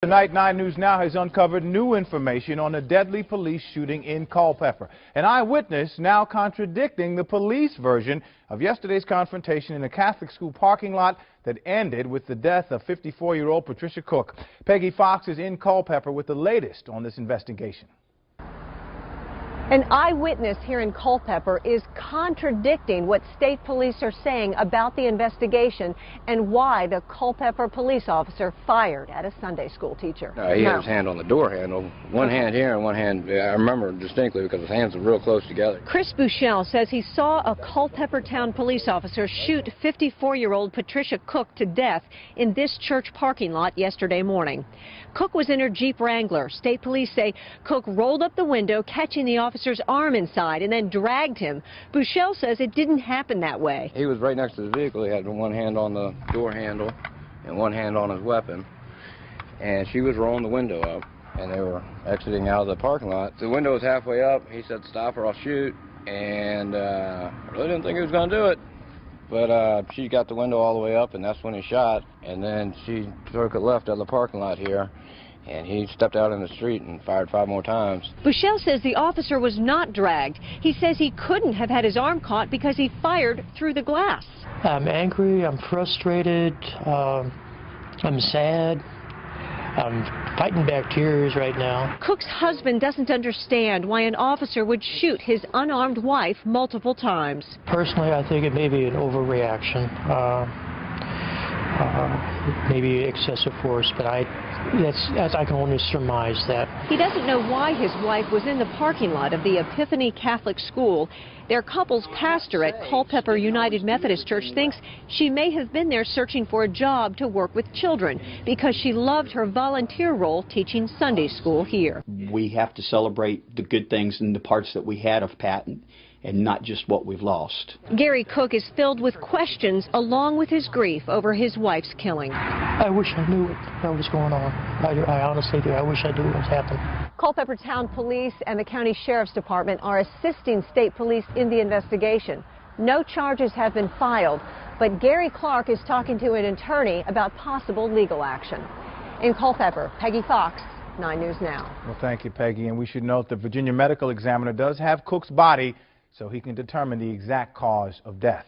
Tonight, 9 News Now has uncovered new information on a deadly police shooting in Culpeper. An eyewitness now contradicting the police version of yesterday's confrontation in a Catholic school parking lot that ended with the death of 54-year-old Patricia Cook. Peggy Fox is in Culpeper with the latest on this investigation. An eyewitness here in Culpeper is contradicting what state police are saying about the investigation and why the Culpeper police officer fired at a Sunday school teacher. He had his hand on the door handle, one hand here and one hand, I remember distinctly because his hands were real close together. Chris Bouchel says he saw a Culpeper town police officer shoot 54-year-old Patricia Cook to death in this church parking lot yesterday morning. Cook was in her Jeep Wrangler. State police say Cook rolled up the window, catching the officer's arm inside, and then dragged him. Bouchel says it didn't happen that way. He was right next to the vehicle. He had one hand on the door handle and one hand on his weapon. And she was rolling the window up, and they were exiting out of the parking lot. The window was halfway up. He said, "Stop or I'll shoot." And I really didn't think he was going to do it. But she got the window all the way up, and that's when he shot. And then she took a left out of the parking lot here, and he stepped out in the street and fired 5 more times. Bouchel says the officer was not dragged. He says he couldn't have had his arm caught because he fired through the glass. I'm angry, I'm frustrated, I'm sad. I'm fighting back tears right now. Cook's husband doesn't understand why an officer would shoot his unarmed wife multiple times. Personally, I think it may be an overreaction, maybe excessive force, but I can only surmise that. He doesn't know why his wife was in the parking lot of the Epiphany Catholic School. Their couple's pastor at Culpeper United Methodist Church thinks she may have been there searching for a job to work with children because she loved her volunteer role teaching Sunday school here. We have to celebrate the good things and the parts that we had of Pat and not just what we've lost. Gary Cook is filled with questions along with his grief over his wife's killing. I wish I knew what was going on. I honestly do. I wish I knew what was happening. Culpeper Town Police and the County Sheriff's Department are assisting state police in the investigation. No charges have been filed, but Gary Clark is talking to an attorney about possible legal action. In Culpeper, Peggy Fox, 9 News Now. Well, thank you, Peggy. And we should note the Virginia Medical Examiner does have Cook's body, so he can determine the exact cause of death.